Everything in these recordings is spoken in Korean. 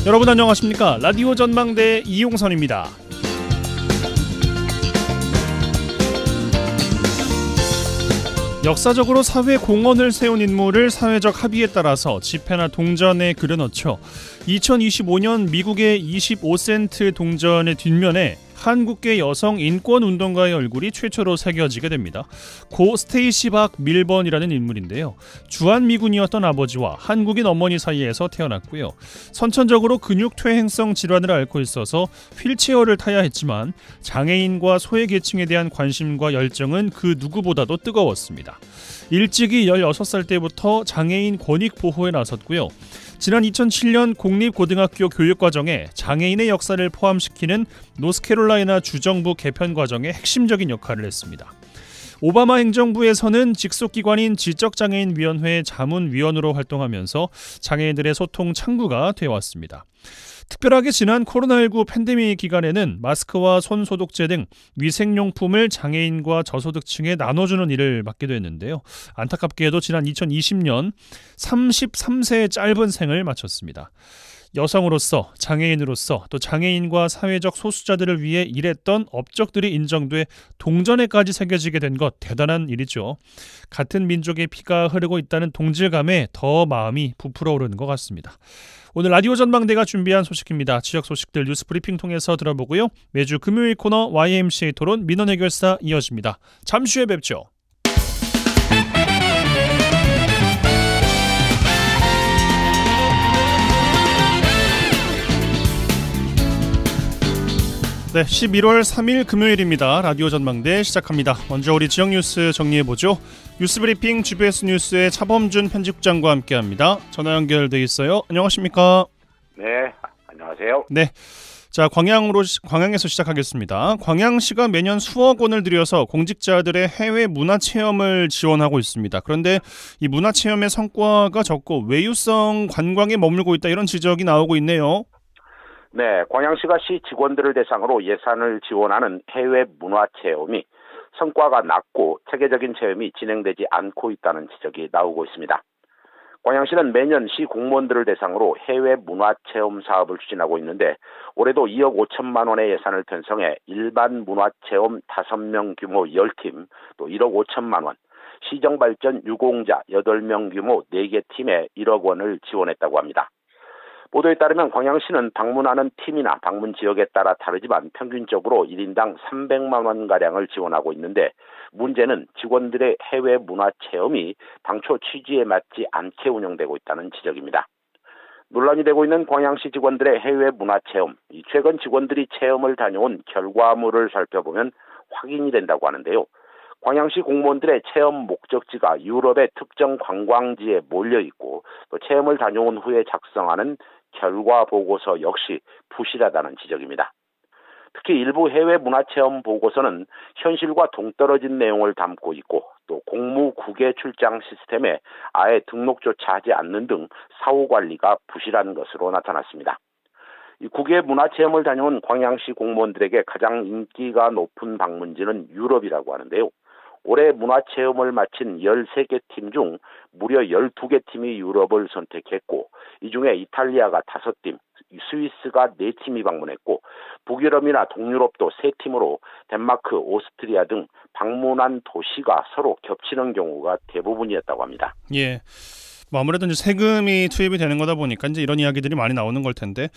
여러분 안녕하십니까? 라디오 전망대 이용선입니다. 역사적으로 사회 공헌을 세운 인물을 사회적 합의에 따라서 지폐나 동전에 그려넣죠. 2025년 미국의 25센트 동전의 뒷면에 한국계 여성 인권운동가의 얼굴이 최초로 새겨지게 됩니다. 고 스테이시 박 밀번이라는 인물인데요. 주한미군이었던 아버지와 한국인 어머니 사이에서 태어났고요. 선천적으로 근육퇴행성 질환을 앓고 있어서 휠체어를 타야 했지만 장애인과 소외계층에 대한 관심과 열정은 그 누구보다도 뜨거웠습니다. 일찍이 16살 때부터 장애인 권익 보호에 나섰고요. 지난 2007년 공립고등학교 교육과정에 장애인의 역사를 포함시키는 노스캐롤라이나 주정부 개편 과정에 핵심적인 역할을 했습니다. 오바마 행정부에서는 직속기관인 지적장애인위원회 자문위원으로 활동하면서 장애인들의 소통 창구가 되어왔습니다. 특별하게 지난 코로나19 팬데믹 기간에는 마스크와 손 소독제 등 위생용품을 장애인과 저소득층에 나눠주는 일을 맡기도 했는데요. 안타깝게도 지난 2020년 33세의 짧은 생을 마쳤습니다. 여성으로서, 장애인으로서, 또 장애인과 사회적 소수자들을 위해 일했던 업적들이 인정돼 동전에까지 새겨지게 된 것 대단한 일이죠. 같은 민족의 피가 흐르고 있다는 동질감에 더 마음이 부풀어 오르는 것 같습니다. 오늘 라디오 전망대가 준비한 소식입니다. 지역 소식들 뉴스 브리핑 통해서 들어보고요. 매주 금요일 코너 YMCA 토론 민원 해결사 이어집니다. 잠시 후에 뵙죠. 네, 11월 3일 금요일입니다. 라디오 전망대 시작합니다. 먼저 우리 지역 뉴스 정리해보죠. 뉴스브리핑 GBS 뉴스의 차범준 편집장과 함께합니다. 전화 연결돼 있어요. 안녕하십니까? 네, 안녕하세요. 네, 자 광양에서 시작하겠습니다. 광양시가 매년 수억 원을 들여서 공직자들의 해외 문화체험을 지원하고 있습니다. 그런데 이 문화체험의 성과가 적고 외유성 관광에 머물고 있다 이런 지적이 나오고 있네요. 네, 광양시가 시 직원들을 대상으로 예산을 지원하는 해외 문화체험이 성과가 낮고 체계적인 체험이 진행되지 않고 있다는 지적이 나오고 있습니다. 광양시는 매년 시 공무원들을 대상으로 해외 문화체험 사업을 추진하고 있는데 올해도 2억 5천만 원의 예산을 편성해 일반 문화체험 5명 규모 10팀, 또 1억 5천만 원, 시정발전 유공자 8명 규모 4개 팀에 1억 원을 지원했다고 합니다. 보도에 따르면 광양시는 방문하는 팀이나 방문 지역에 따라 다르지만 평균적으로 1인당 300만 원가량을 지원하고 있는데 문제는 직원들의 해외 문화 체험이 당초 취지에 맞지 않게 운영되고 있다는 지적입니다. 논란이 되고 있는 광양시 직원들의 해외 문화 체험, 최근 직원들이 체험을 다녀온 결과물을 살펴보면 확인이 된다고 하는데요. 광양시 공무원들의 체험 목적지가 유럽의 특정 관광지에 몰려있고 또 체험을 다녀온 후에 작성하는 결과 보고서 역시 부실하다는 지적입니다. 특히 일부 해외 문화체험 보고서는 현실과 동떨어진 내용을 담고 있고 또 공무 국외 출장 시스템에 아예 등록조차 하지 않는 등 사후 관리가 부실한 것으로 나타났습니다. 이 국외 문화체험을 다녀온 광양시 공무원들에게 가장 인기가 높은 방문지는 유럽이라고 하는데요. 올해 문화체험을 마친 13개 팀 중 무려 12개 팀이 유럽을 선택했고 이 중에 이탈리아가 5팀, 스위스가 4팀이 방문했고 북유럽이나 동유럽도 3팀으로 덴마크, 오스트리아 등 방문한 도시가 서로 겹치는 경우가 대부분이었다고 합니다. 예. 뭐 아무래도 이제 세금이 투입이 되는 거다 보니까 이제 이런 이야기들이 많이 나오는 걸 텐데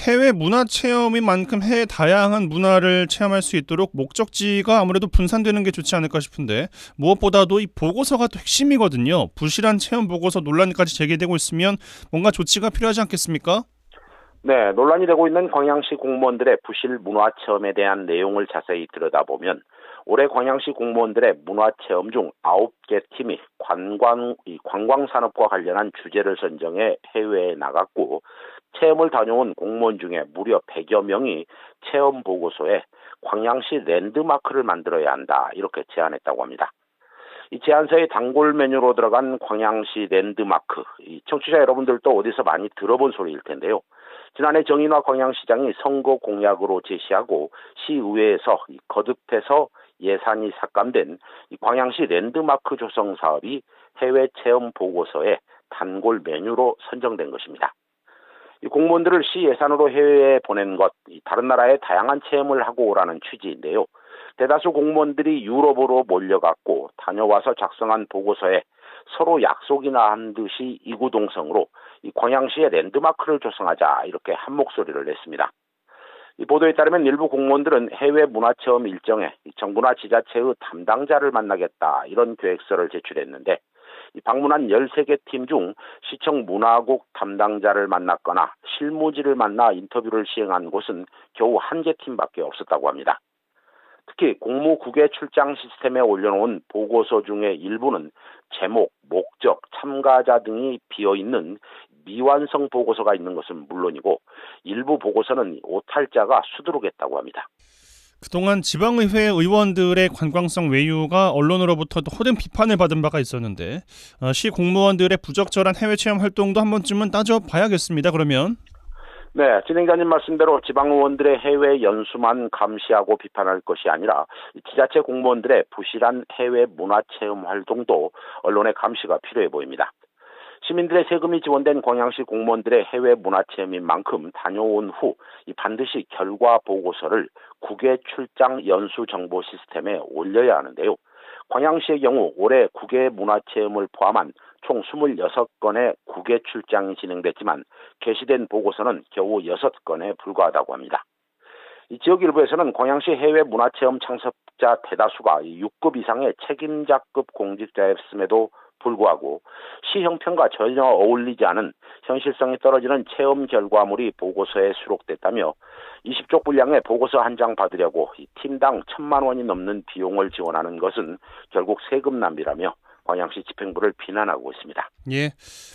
해외 문화 체험인 만큼 해외 다양한 문화를 체험할 수 있도록 목적지가 아무래도 분산되는 게 좋지 않을까 싶은데 무엇보다도 이 보고서가 또 핵심이거든요. 부실한 체험 보고서 논란까지 제기되고 있으면 뭔가 조치가 필요하지 않겠습니까? 네, 논란이 되고 있는 광양시 공무원들의 부실 문화체험에 대한 내용을 자세히 들여다보면 올해 광양시 공무원들의 문화체험 중 9개 팀이 관광산업과 관련한 주제를 선정해 해외에 나갔고 체험을 다녀온 공무원 중에 무려 100여 명이 체험 보고서에 광양시 랜드마크를 만들어야 한다 이렇게 제안했다고 합니다. 이 제안서에 단골 메뉴로 들어간 광양시 랜드마크, 이 청취자 여러분들도 어디서 많이 들어본 소리일 텐데요. 지난해 정인화 광양시장이 선거 공약으로 제시하고 시의회에서 거듭해서 예산이 삭감된 이 광양시 랜드마크 조성 사업이 해외 체험 보고서에 단골 메뉴로 선정된 것입니다. 이 공무원들을 시 예산으로 해외에 보낸 것, 다른 나라의 다양한 체험을 하고 오라는 취지인데요. 대다수 공무원들이 유럽으로 몰려갔고 다녀와서 작성한 보고서에 서로 약속이나 한 듯이 이구동성으로 이 광양시의 랜드마크를 조성하자 이렇게 한 목소리를 냈습니다. 이 보도에 따르면 일부 공무원들은 해외 문화체험 일정에 정부나 지자체의 담당자를 만나겠다 이런 계획서를 제출했는데 이 방문한 13개 팀 중 시청 문화국 담당자를 만났거나 실무지를 만나 인터뷰를 시행한 곳은 겨우 1개 팀밖에 없었다고 합니다. 특히 공무국외 출장 시스템에 올려놓은 보고서 중에 일부는 제목, 목적, 참가자 등이 비어있는 미완성 보고서가 있는 것은 물론이고 일부 보고서는 오탈자가 수두룩했다고 합니다. 그동안 지방의회 의원들의 관광성 외유가 언론으로부터도 호된 비판을 받은 바가 있었는데 시 공무원들의 부적절한 해외 체험 활동도 한 번쯤은 따져봐야겠습니다. 그러면 네, 진행자님 말씀대로 지방의원들의 해외 연수만 감시하고 비판할 것이 아니라 지자체 공무원들의 부실한 해외 문화체험 활동도 언론의 감시가 필요해 보입니다. 시민들의 세금이 지원된 광양시 공무원들의 해외 문화체험인 만큼 다녀온 후 반드시 결과 보고서를 국외 출장 연수 정보 시스템에 올려야 하는데요. 광양시의 경우 올해 국외 문화체험을 포함한 총 26건의 국외 출장이 진행됐지만 게시된 보고서는 겨우 6건에 불과하다고 합니다. 이 지역 일부에서는 광양시 해외 문화체험 참석자 대다수가 6급 이상의 책임자급 공직자였음에도 불구하고 시 형편과 전혀 어울리지 않은 현실성이 떨어지는 체험 결과물이 보고서에 수록됐다며 20쪽 분량의 보고서 한 장 받으려고 팀당 1,000만 원이 넘는 비용을 지원하는 것은 결국 세금 낭비라며 광양시 집행부를 비난하고 있습니다. 예,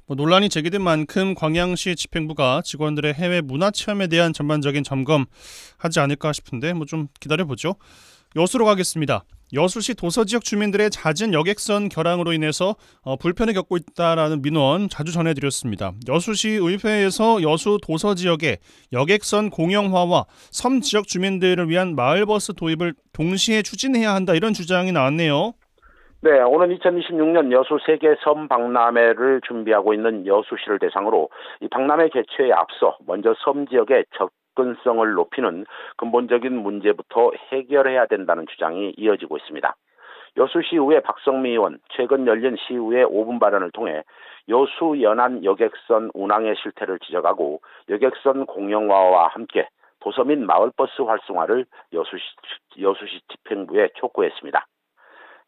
논란이 제기된 만큼 광양시 집행부가 직원들의 해외 문화체험에 대한 전반적인 점검하지 않을까 싶은데 좀 기다려보죠. 여수로 가겠습니다. 여수시 도서지역 주민들의 잦은 여객선 결항으로 인해서 불편을 겪고 있다라는 민원 자주 전해드렸습니다. 여수시 의회에서 여수 도서지역의 여객선 공영화와 섬 지역 주민들을 위한 마을버스 도입을 동시에 추진해야 한다 이런 주장이 나왔네요. 네, 오는 2026년 여수 세계 섬 박람회를 준비하고 있는 여수시를 대상으로 이 박람회 개최에 앞서 먼저 섬 지역의 접근성을 높이는 근본적인 문제부터 해결해야 된다는 주장이 이어지고 있습니다. 여수시의회 박성미 의원 최근 열린 시의회 5분 발언을 통해 여수 연안 여객선 운항의 실태를 지적하고 여객선 공영화와 함께 도서 및 마을버스 활성화를 여수시 집행부에 촉구했습니다.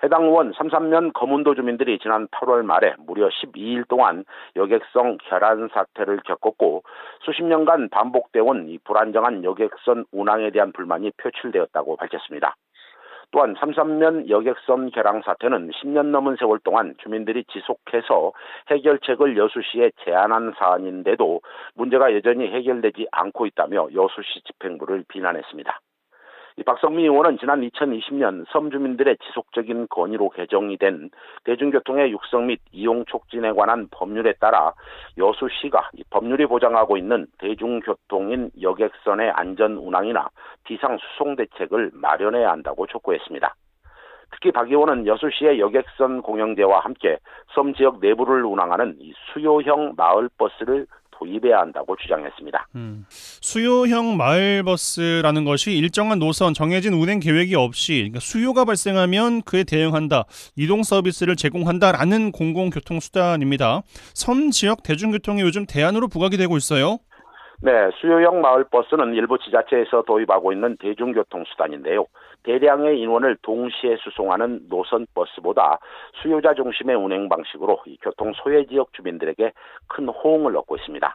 해당 의원 3.3면 거문도 주민들이 지난 8월 말에 무려 12일 동안 여객선 결항 사태를 겪었고 수십 년간 반복되어 온 이 불안정한 여객선 운항에 대한 불만이 표출되었다고 밝혔습니다. 또한 3.3면 여객선 결항 사태는 10년 넘은 세월 동안 주민들이 지속해서 해결책을 여수시에 제안한 사안인데도 문제가 여전히 해결되지 않고 있다며 여수시 집행부를 비난했습니다. 이 박성미 의원은 지난 2020년 섬 주민들의 지속적인 건의로 개정이 된 대중교통의 육성 및 이용 촉진에 관한 법률에 따라 여수시가 법률이 보장하고 있는 대중교통인 여객선의 안전 운항이나 비상 수송 대책을 마련해야 한다고 촉구했습니다. 특히 박 의원은 여수시의 여객선 공영제와 함께 섬 지역 내부를 운항하는 이 수요형 마을버스를 도입해야 한다고 주장했습니다. 수요형 마을버스라는 것이 일정한 노선, 정해진 운행 계획이 없이 그러니까 수요가 발생하면 그에 대응한다, 이동 서비스를 제공한다라는 공공교통수단입니다. 섬 지역 대중교통이 요즘 대안으로 부각이 되고 있어요. 네, 수요형 마을버스는 일부 지자체에서 도입하고 있는 대중교통수단인데요. 대량의 인원을 동시에 수송하는 노선버스보다 수요자 중심의 운행 방식으로 이 교통 소외 지역 주민들에게 큰 호응을 얻고 있습니다.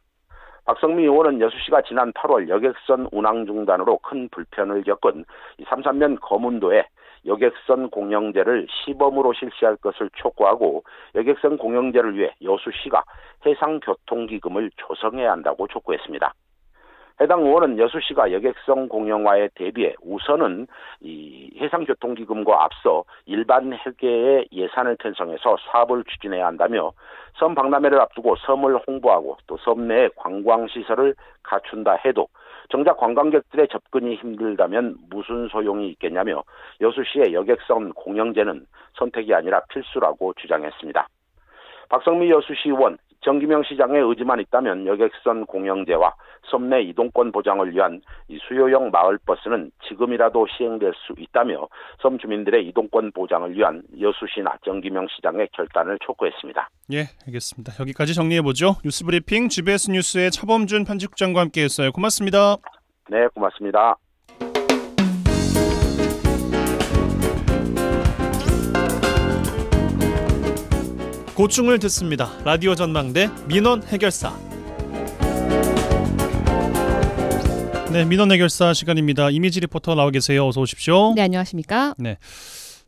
박성미 의원은 여수시가 지난 8월 여객선 운항 중단으로 큰 불편을 겪은 3.3면 거문도에 여객선 공영제를 시범으로 실시할 것을 촉구하고 여객선 공영제를 위해 여수시가 해상교통기금을 조성해야 한다고 촉구했습니다. 해당 의원은 여수시가 여객선 공영화에 대비해 우선은 이 해상교통기금과 앞서 일반 회계의 예산을 편성해서 사업을 추진해야 한다며 섬 박람회를 앞두고 섬을 홍보하고 또 섬 내에 관광시설을 갖춘다 해도 정작 관광객들의 접근이 힘들다면 무슨 소용이 있겠냐며 여수시의 여객선 공영제는 선택이 아니라 필수라고 주장했습니다. 박성미 여수시 의원 정기명 시장의 의지만 있다면 여객선 공영제와 섬 내 이동권 보장을 위한 이 수요형 마을버스는 지금이라도 시행될 수 있다며 섬 주민들의 이동권 보장을 위한 여수시나 정기명 시장의 결단을 촉구했습니다. 예, 알겠습니다. 여기까지 정리해보죠. 뉴스브리핑 GBS 뉴스의 차범준 편집국장과 함께했어요. 고맙습니다. 네, 고맙습니다. 고충을 듣습니다. 라디오 전망대 민원 해결사. 네, 민원 해결사 시간입니다. 이미지 리포터 나와 계세요. 어서 오십시오. 네, 안녕하십니까? 네.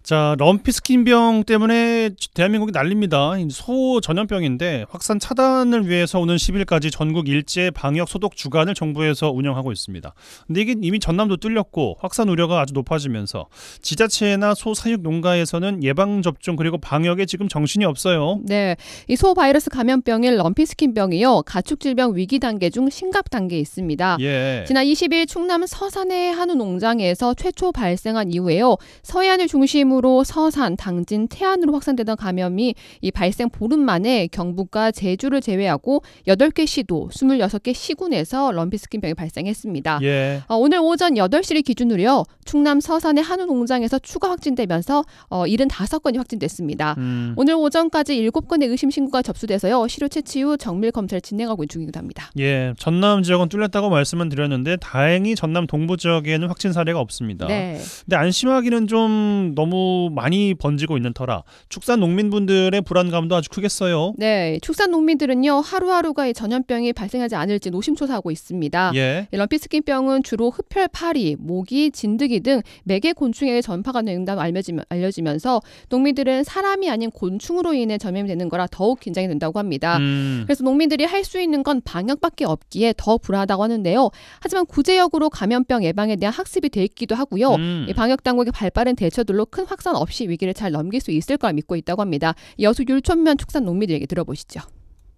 자, 럼피스킨병 때문에 대한민국이 난립니다. 소 전염병인데 확산 차단을 위해서 오는 10일까지 전국 일제 방역 소독 주간을 정부에서 운영하고 있습니다. 근데 이게 이미 전남도 뚫렸고 확산 우려가 아주 높아지면서 지자체나 소 사육 농가에서는 예방 접종 그리고 방역에 지금 정신이 없어요. 네, 이 소 바이러스 감염병인 럼피스킨병이요, 가축질병 위기 단계 중 심각 단계에 있습니다. 예. 지난 20일 충남 서산의 한우 농장에서 최초 발생한 이후에요, 서해안을 중심으로 서산, 당진, 태안으로 확산되던 감염이 이 발생 보름 만에 경북과 제주를 제외하고 8개 시도, 26개 시군에서 럼피스킨병이 발생했습니다. 예. 오늘 오전 8시를 기준으로요, 충남 서산의 한우 농장에서 추가 확진되면서 75건이 확진됐습니다. 오늘 오전까지 7건의 의심 신고가 접수돼서요, 시료 채취 후 정밀 검사를 진행하고 있는 중이기도 합니다. 예, 전남 지역은 뚫렸다고 말씀은 드렸는데 다행히 전남 동부 지역에는 확진 사례가 없습니다. 네. 근데 안심하기는 좀 너무 많이 번지고 있는 터라 축산 농민분들의 불안감도 아주 크겠어요. 네, 축산 농민들은요, 하루하루가 이 전염병이 발생하지 않을지 노심초사하고 있습니다. 예. 럼피스킨병은 주로 흡혈 파리, 모기, 진드기 등 매개 곤충에게 전파가 된다고 알려지면서 농민들은 사람이 아닌 곤충으로 인해 전염이 되는 거라 더욱 긴장이 된다고 합니다. 그래서 농민들이 할 수 있는 건 방역밖에 없기에 더 불안하다고 하는데요. 하지만 구제역으로 감염병 예방에 대한 학습이 돼 있기도 하고요. 이 방역 당국의 발빠른 대처들로 큰 확산 없이 위기를 잘 넘길 수 있을 거라 믿고 있다고 합니다. 여수 율촌면 축산 농민들에게 들어보시죠.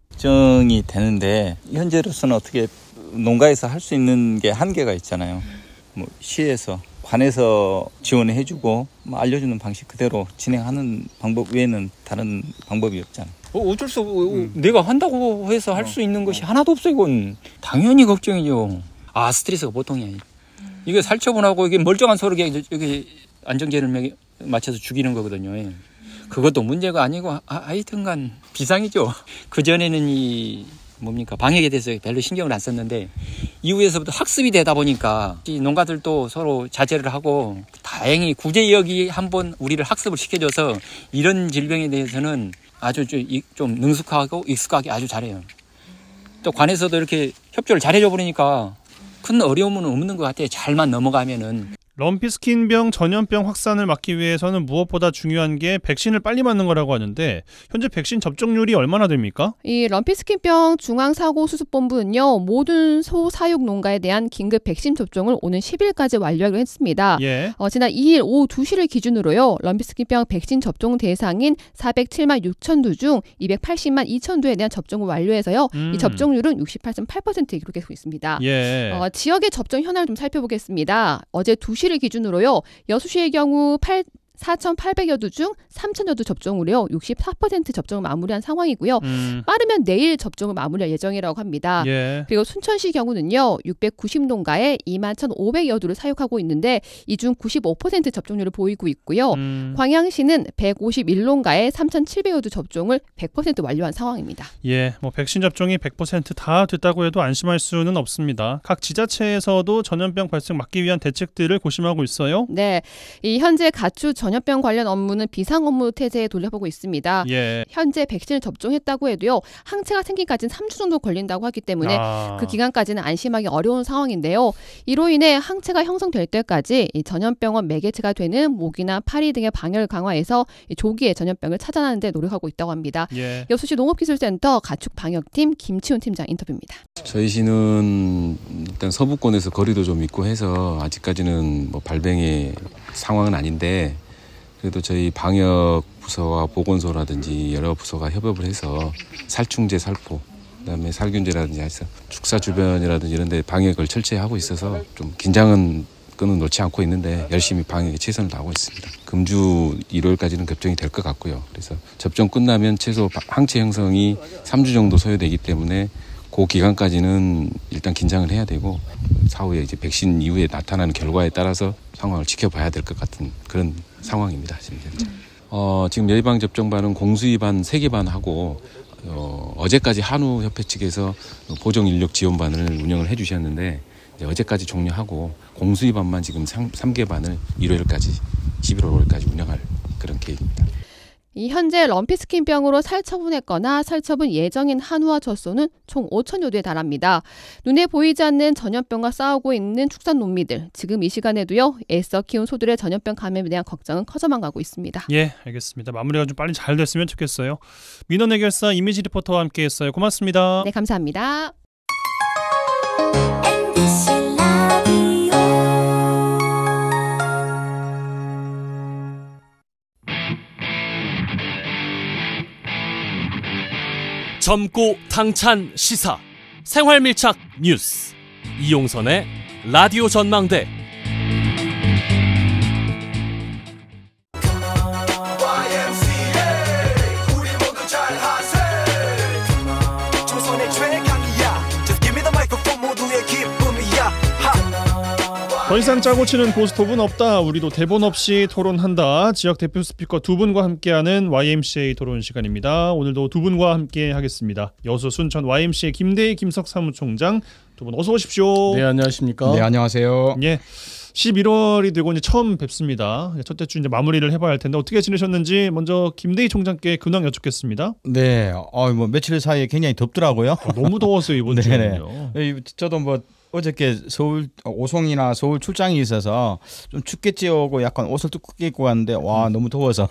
걱정이 되는데 현재로서는 어떻게 농가에서 할 수 있는 게 한계가 있잖아요. 뭐 시에서 관에서 지원을 해주고 알려주는 방식 그대로 진행하는 방법 외에는 다른 방법이 없잖아요. 어쩔 수 없고 내가 한다고 해서 할 수 있는 것이 하나도 없어. 이건 당연히 걱정이죠. 스트레스가 보통이 아니에요. 이게 살처분하고 이게 멀쩡한 소를 여기 안정제를 맞춰서 죽이는 거거든요. 그것도 문제가 아니고 하여튼간 비상이죠. 그전에는 방역에 대해서 별로 신경을 안 썼는데 이후에서부터 학습이 되다 보니까 이 농가들도 서로 자제를 하고 다행히 구제역이 한번 우리를 학습을 시켜줘서 이런 질병에 대해서는 아주 좀 능숙하고 익숙하게 아주 잘해요. 또 관에서도 이렇게 협조를 잘해줘 버리니까 큰 어려움은 없는 것 같아요. 잘만 넘어가면은. 럼피스킨병 전염병 확산을 막기 위해서는 무엇보다 중요한 게 백신을 빨리 맞는 거라고 하는데 현재 백신 접종률이 얼마나 됩니까? 이 럼피스킨병 중앙사고수습본부는요, 모든 소 사육 농가에 대한 긴급 백신 접종을 오는 10일까지 완료하기로 했습니다. 예. 지난 2일 오후 2시를 기준으로요, 럼피스킨병 백신 접종 대상인 407만 6천 두 중 280만 2천 두에 대한 접종을 완료해서요, 이 접종률은 68.8%에 기록되고 있습니다. 예. 지역의 접종 현황을 좀 살펴보겠습니다. 어제 2시를 기준으로요, 여수시의 경우 4,800여 두 중 3,000여 두 접종으로요, 64% 접종을 마무리한 상황이고요. 빠르면 내일 접종을 마무리할 예정이라고 합니다. 예. 그리고 순천시 경우는요, 690농가에 21,500여 두를 사육하고 있는데 이 중 95% 접종률을 보이고 있고요. 광양시는 151농가에 3,700여 두 접종을 100% 완료한 상황입니다. 예, 백신 접종이 100% 다 됐다고 해도 안심할 수는 없습니다. 각 지자체에서도 전염병 발생 막기 위한 대책들을 고심하고 있어요. 네, 이 현재 가축 전염병 관련 업무는 비상 업무 태세에 돌려보고 있습니다. 예. 현재 백신을 접종했다고 해도요, 항체가 생기기까지는 3주 정도 걸린다고 하기 때문에 그 기간까지는 안심하기 어려운 상황인데요. 이로 인해 항체가 형성될 때까지 이 전염병원 매개체가 되는 모기나 파리 등의 방역을 강화해서 조기에 전염병을 차단하는 데 노력하고 있다고 합니다. 예. 여수시 농업기술센터 가축방역팀 김치훈 팀장 인터뷰입니다. 저희 시는 일단 서부권에서 거리도 좀 있고 해서 아직까지는 발병의 상황은 아닌데, 그래도 저희 방역 부서와 보건소라든지 여러 부서가 협업을 해서 살충제, 살포, 그다음에 살균제라든지 해서 축사 주변이라든지 이런 데 방역을 철저히 하고 있어서 좀 긴장은 끈은 놓지 않고 있는데 열심히 방역에 최선을 다하고 있습니다. 금주 일요일까지는 접종이 될 것 같고요. 그래서 접종 끝나면 최소 항체 형성이 3주 정도 소요되기 때문에 그 기간까지는 일단 긴장을 해야 되고 사후에 이제 백신 이후에 나타나는 결과에 따라서 상황을 지켜봐야 될 것 같은 그런 상황입니다. 지금 현재. 지금 예방 접종반은 공수위반 3개 반하고 어제까지 한우협회 측에서 보정 인력 지원반을 운영을 해주셨는데 이제 어제까지 종료하고 공수위반만 지금 3개 반을 일요일까지 11월 5일까지 운영할 그런 계획입니다. 이 현재 럼피스킨병으로 살처분했거나 살처분 예정인 한우와 젖소는 총 5천여 대에 달합니다. 눈에 보이지 않는 전염병과 싸우고 있는 축산 농민들, 지금 이 시간에도요 애써 키운 소들의 전염병 감염에 대한 걱정은 커져만 가고 있습니다. 예, 알겠습니다. 마무리가 좀 빨리 잘 됐으면 좋겠어요. 민원 해결사 이미지 리포터와 함께했어요. 고맙습니다. 네, 감사합니다. 젊고 당찬 시사 생활밀착 뉴스 이용선의 라디오 전망대. 더 이상 짜고 치는 고스톱은 없다. 우리도 대본 없이 토론한다. 지역 대표 스피커 두 분과 함께하는 YMCA 토론 시간입니다. 오늘도 두 분과 함께 하겠습니다. 여수 순천 YMCA 김대희 김석 사무총장 두 분 어서 오십시오. 네, 안녕하십니까? 네, 안녕하세요. 예. 11월이 되고 이제 처음 뵙습니다. 첫째 주 이제 마무리를 해봐야 할 텐데 어떻게 지내셨는지 먼저 김대희 총장께 근황 여쭙겠습니다. 네, 뭐 며칠 사이에 굉장히 덥더라고요. 너무 더웠어요 이번 주는요. 저도 뭐 어저께 서울 오송이나 서울 출장이 있어서 좀 춥겠지요 하고 약간 옷을 두껍게 입고 갔는데 와 너무 더워서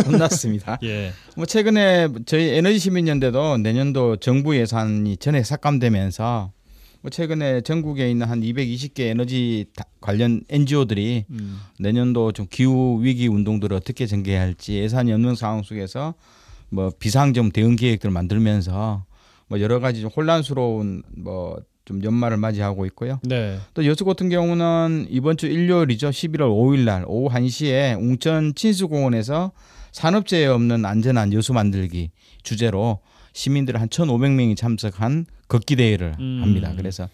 혼났습니다. 예. 뭐 최근에 저희 에너지 시민연대도 내년도 정부 예산이 전액 삭감되면서 뭐 최근에 전국에 있는 한 220개 에너지 관련 NGO들이 내년도 좀 기후 위기 운동들을 어떻게 전개해야 할지 예산이 없는 상황 속에서 뭐 비상점 대응 계획들을 만들면서 뭐 여러 가지 좀 혼란스러운 뭐 좀 연말을 맞이하고 있고요. 네. 또 여수 같은 경우는 이번 주 일요일이죠. 11월 5일 날 오후 1시에 웅천 친수공원에서 산업재해 없는 안전한 여수 만들기 주제로 시민들 한 1,500명이 참석한 걷기 대회를 합니다. 그래서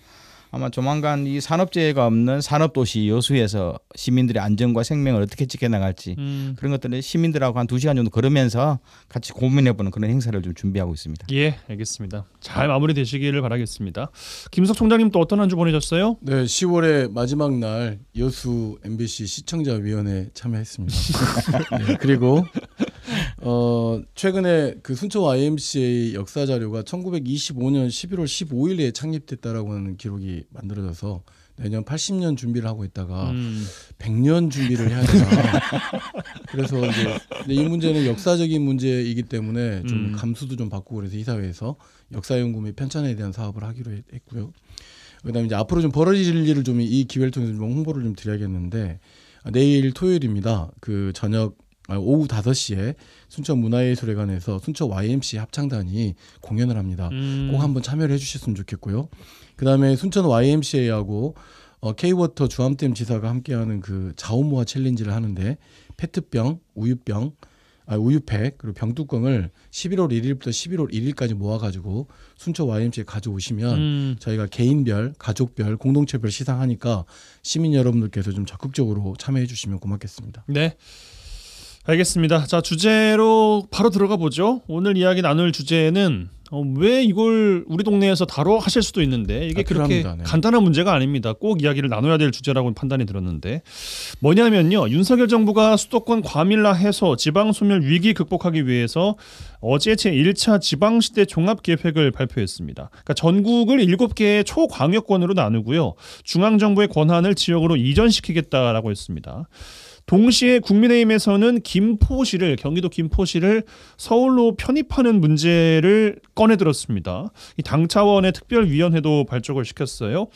아마 조만간 이 산업재해가 없는 산업도시 여수에서 시민들의 안전과 생명을 어떻게 지켜나갈지 그런 것들을 시민들하고 한 2시간 정도 걸으면서 같이 고민해보는 그런 행사를 좀 준비하고 있습니다. 예, 알겠습니다. 잘 마무리되시기를 바라겠습니다. 김석 총장님 또 어떤 한 주 보내셨어요? 네, 10월의 마지막 날 여수 MBC 시청자위원회 참여했습니다. 네, 그리고 최근에 그 순천 YMCA 역사 자료가 1925년 11월 15일에 창립됐다라고 하는 기록이 만들어져서 내년 80년 준비를 하고 있다가 100년 준비를 해야 되나. 그래서 이제 이 문제는 역사적인 문제이기 때문에 좀 감수도 좀 받고 그래서 이사회에서 역사연구 및 편찬에 대한 사업을 하기로 했고요. 그다음에 이제 앞으로 좀 벌어질 일을 좀 이 기회를 통해서 좀 홍보를 좀 드려야겠는데 내일 토요일입니다. 그 오후 5시에 순천 문화예술회관에서 순천 YMCA 합창단이 공연을 합니다. 꼭 한번 참여를 해주셨으면 좋겠고요. 그다음에 순천 YMCA하고 K워터 주암댐 지사가 함께하는 그 자원모아 챌린지를 하는데 페트병, 우유팩 그리고 병뚜껑을 11월 1일부터 11월 1일까지 모아가지고 순천 YMCA에 가져오시면 저희가 개인별, 가족별, 공동체별 시상하니까 시민 여러분들께서 좀 적극적으로 참여해 주시면 고맙겠습니다. 네. 알겠습니다. 자, 주제로 바로 들어가 보죠. 오늘 이야기 나눌 주제는 왜 이걸 우리 동네에서 다뤄 하실 수도 있는데 이게 그렇게 네. 간단한 문제가 아닙니다. 꼭 이야기를 나눠야 될 주제라고 판단이 들었는데 뭐냐면요. 윤석열 정부가 수도권 과밀화 해소, 지방소멸 위기 극복하기 위해서 어제 제1차 지방시대 종합계획을 발표했습니다. 그러니까 전국을 7개의 초광역권으로 나누고요. 중앙정부의 권한을 지역으로 이전시키겠다라고 했습니다. 동시에 국민의힘에서는 경기도 김포시를 서울로 편입하는 문제를 꺼내들었습니다. 당 차원의 특별위원회도 발족을 시켰어요.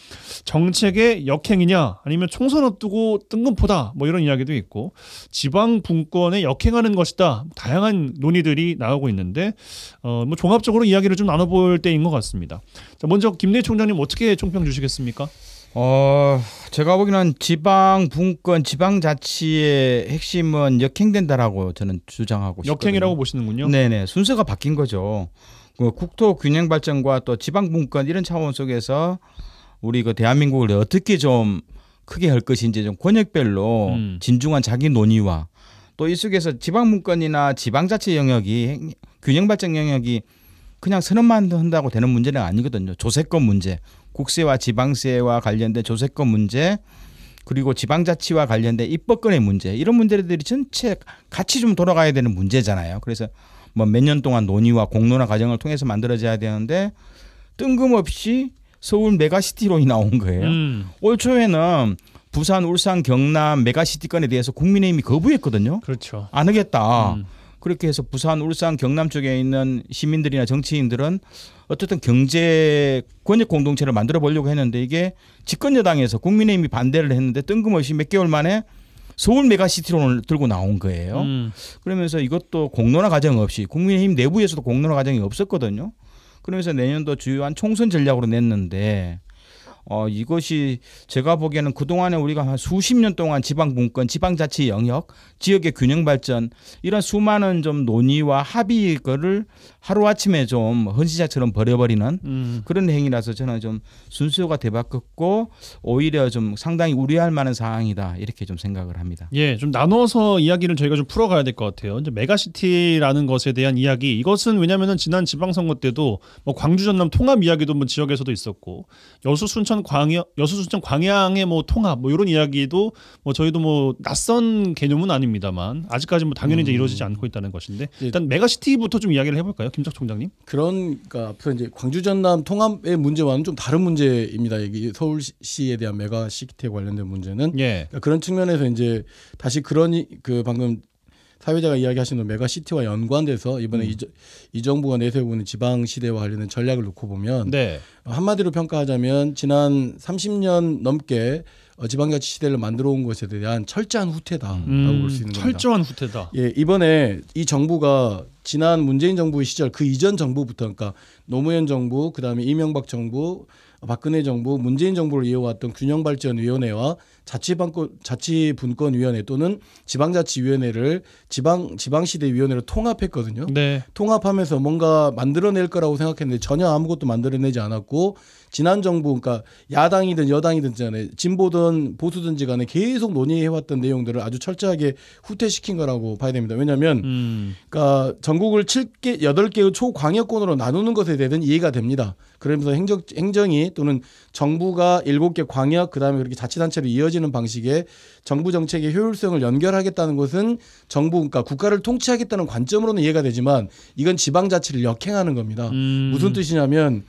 정책의 역행이냐 아니면 총선 앞두고 뜬금포다 뭐 이런 이야기도 있고 지방 분권에 역행하는 것이다. 다양한 논의들이 나오고 있는데 뭐 종합적으로 이야기를 좀 나눠볼 때인 것 같습니다. 자, 먼저 김대희 총장님 어떻게 총평 주시겠습니까? 제가 보기에는 지방 분권, 지방자치의 핵심은 역행된다라고 저는 주장하고 싶거든요. 역행이라고 보시는군요. 네네, 순서가 바뀐 거죠. 그 국토 균형 발전과 또 지방 분권 이런 차원 속에서 우리 그 대한민국을 어떻게 좀 크게 할 것인지 좀 권역별로 진중한 자기 논의와 또 이 속에서 지방 분권이나 지방자치 영역이 균형 발전 영역이 그냥 선언만 한다고 되는 문제는 아니거든요. 조세권 문제, 국세와 지방세와 관련된 조세권 문제, 그리고 지방자치와 관련된 입법권의 문제, 이런 문제들이 전체 같이 좀 돌아가야 되는 문제잖아요. 그래서 뭐 몇 년 동안 논의와 공론화 과정을 통해서 만들어져야 되는데 뜬금없이 서울 메가시티론이 나온 거예요. 올 초에는 부산, 울산, 경남 메가시티권에 대해서 국민의힘이 거부했거든요. 그렇죠. 안 하겠다. 그렇게 해서 부산, 울산, 경남 쪽에 있는 시민들이나 정치인들은 어쨌든 경제 권역 공동체를 만들어 보려고 했는데 이게 집권 여당에서 국민의힘이 반대를 했는데 뜬금없이 몇 개월 만에 서울 메가시티론을 들고 나온 거예요. 그러면서 이것도 공론화 과정 없이 국민의힘 내부에서도 공론화 과정이 없었거든요. 그러면서 내년도 주요한 총선 전략으로 냈는데 이것이 제가 보기에는 그동안에 우리가 한 수십 년 동안 지방 분권, 지방자치 영역, 지역의 균형 발전 이런 수많은 좀 논의와 합의 거를 하루아침에 좀 헌시자처럼 버려버리는 그런 행위라서 저는 좀 순서가 뒤바뀌었고 오히려 좀 상당히 우려할 만한 상황이다 이렇게 좀 생각을 합니다. 예, 좀 나눠서 이야기를 저희가 좀 풀어가야 될 것 같아요. 이제 메가시티라는 것에 대한 이야기, 이것은 왜냐하면은 지난 지방선거 때도 뭐 광주 전남 통합 이야기도 뭐 지역에서도 있었고 여수 순천 광양의 뭐 통합 뭐 이런 이야기도 뭐 저희도 뭐 낯선 개념은 아닙니다만 아직까지 뭐 당연히 이제 이루어지지 않고 있다는 것인데 일단 메가시티부터 좀 이야기를 해볼까요, 김석 총장님? 그러니까 앞서 이제 광주 전남 통합의 문제와는 좀 다른 문제입니다. 여기 서울시에 대한 메가시티에 관련된 문제는 그러니까 그런 측면에서 이제 다시 그런 그 방금 사회자가 이야기하신 메가시티와 연관돼서 이번에 이 정부가 내세우고 있는 지방시대와 관련된 전략을 놓고 보면 한마디로 평가하자면 지난 30년 넘게 지방자치 시대를 만들어 온 것에 대한 철저한 후퇴다라고 볼 수 있는 겁니다. 철저한 후퇴다. 예, 이번에 이 정부가 지난 문재인 정부 시절 그 이전 정부부터 그러니까 노무현 정부, 그다음에 이명박 정부, 박근혜 정부, 문재인 정부를 이어왔던 균형발전위원회와 자치분권위원회 또는 지방자치위원회를 지방시대위원회로 통합했거든요. 통합하면서 뭔가 만들어낼 거라고 생각했는데 전혀 아무것도 만들어내지 않았고 지난 정부 그러니까 야당이든 여당이든 간에 진보든 보수든지 간에 계속 논의해왔던 내용들을 아주 철저하게 후퇴시킨 거라고 봐야 됩니다. 왜냐하면 그러니까 전국을 8개의 초광역권으로 나누는 것에 대해서는 이해가 됩니다. 그러면서 행정이 또는 정부가 7개 광역 그다음에 그렇게 자치단체로 이어지는 방식의 정부 정책의 효율성을 연결하겠다는 것은 정부 그러니까 국가를 통치하겠다는 관점으로는 이해가 되지만 이건 지방자치를 역행하는 겁니다. 무슨 뜻이냐면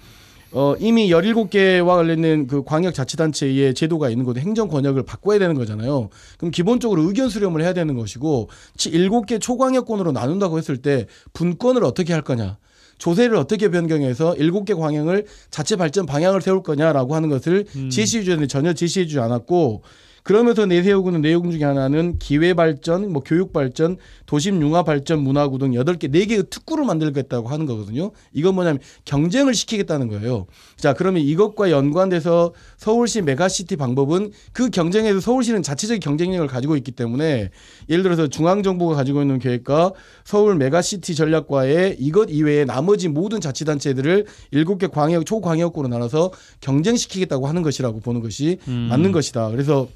이미 17개와 관련된 그 광역자치단체의 제도가 있는 곳에 행정 권역을 바꿔야 되는 거잖아요. 그럼 기본적으로 의견 수렴을 해야 되는 것이고 7개 초광역권으로 나눈다고 했을 때 분권을 어떻게 할 거냐. 조세를 어떻게 변경해서 7개 광역을 자체 발전 방향을 세울 거냐라고 하는 것을 제시해 주는데 전혀 제시해 주지 않았고 그러면서 내세우고 있는 내용 중에 하나는 기회발전, 뭐 교육발전, 도심융합발전, 문화구 등 4개의 특구를 만들겠다고 하는 거거든요. 이건 뭐냐면 경쟁을 시키겠다는 거예요. 자, 그러면 이것과 연관돼서 서울시 메가시티 방법은 그 경쟁에서 서울시는 자체적인 경쟁력을 가지고 있기 때문에 예를 들어서 중앙정부가 가지고 있는 계획과 서울 메가시티 전략과의 이것 이외에 나머지 모든 자치단체들을 7개 광역, 초광역구로 나눠서 경쟁시키겠다고 하는 것이라고 보는 것이 맞는 것이다. 그래서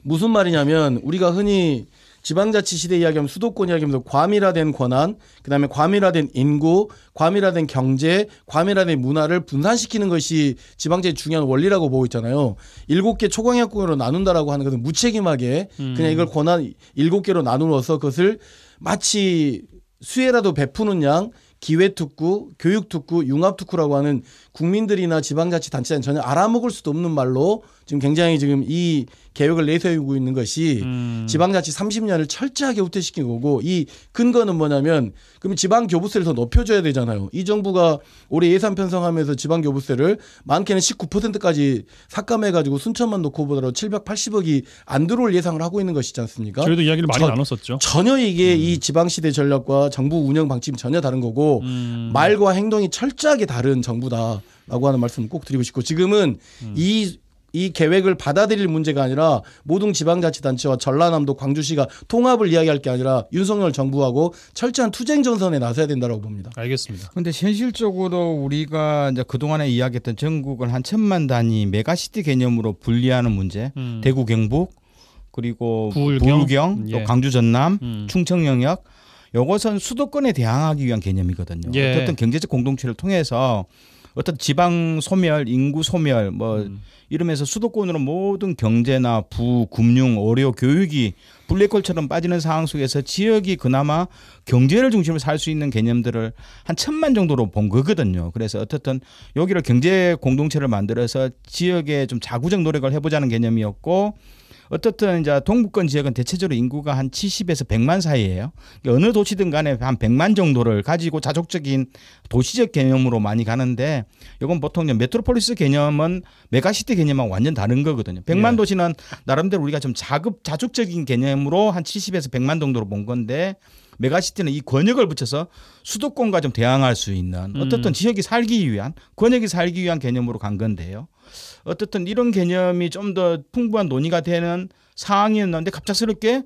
무슨 말이냐면 우리가 흔히 지방자치 시대 이야기하면 수도권 이야기하면서 과밀화된 권한, 그다음에 과밀화된 인구, 과밀화된 경제, 과밀화된 문화를 분산시키는 것이 지방자치의 중요한 원리라고 보고 있잖아요. 7개 초광역군으로 나눈다라고 하는 것은 무책임하게 그냥 이걸 권한 7개로 나누어서 그것을 마치 수혜라도 베푸는 양 기회특구, 교육특구, 융합특구라고 하는 국민들이나 지방자치단체는 전혀 알아먹을 수도 없는 말로 지금 굉장히 지금 이 계획을 내세우고 있는 것이 지방자치 30년을 철저하게 후퇴시킨 거고 이 근거는 뭐냐면 그럼 지방교부세를 더 높여줘야 되잖아요. 이 정부가 올해 예산 편성하면서 지방교부세를 많게는 19%까지 삭감해가지고 순천만 놓고 보더라도 780억이 안 들어올 예상을 하고 있는 것이지 않습니까? 저희도 이야기를 많이 나눴었죠. 전혀 이게 이 지방시대 전략과 정부 운영 방침이 전혀 다른 거고 말과 행동이 철저하게 다른 정부다라고 하는 말씀을 꼭 드리고 싶고 지금은 이 이 계획을 받아들일 문제가 아니라 모든 지방자치단체와 전라남도 광주시가 통합을 이야기할 게 아니라 윤석열 정부하고 철저한 투쟁 전선에 나서야 된다고 봅니다. 알겠습니다. 그런데 현실적으로 우리가 이제 그동안에 이야기했던 전국을 한 1,000만 단위 메가시티 개념으로 분리하는 문제, 대구 경북 그리고 부울경, 또 광주 전남, 충청 영역 이것은 수도권에 대항하기 위한 개념이거든요. 예. 어떤 경제적 공동체를 통해서 어떤 지방 소멸, 인구 소멸 뭐 이러면서 수도권으로 모든 경제나 부, 금융, 의료, 교육이 블랙홀처럼 빠지는 상황 속에서 지역이 그나마 경제를 중심으로 살 수 있는 개념들을 한 1,000만 정도로 본 거거든요. 그래서 어떻든 여기를 경제 공동체를 만들어서 지역에 좀 자구적 노력을 해보자는 개념이었고 어떻든 이제 동부권 지역은 대체적으로 인구가 한 70에서 100만 사이예요. 어느 도시든 간에 한 100만 정도를 가지고 자족적인 도시적 개념으로 많이 가는데 이건 보통 메트로폴리스 개념은 메가시티 개념하고 완전 다른 거거든요. 100만 예. 도시는 나름대로 우리가 좀 자족적인 개념으로 한 70에서 100만 정도로 본 건데 메가시티는 이 권역을 붙여서 수도권과 좀 대항할 수 있는 어떻든 지역이 살기 위한 권역이 살기 위한 개념으로 간 건데요. 어떻든 이런 개념이 좀 더 풍부한 논의가 되는 상황이었는데 갑작스럽게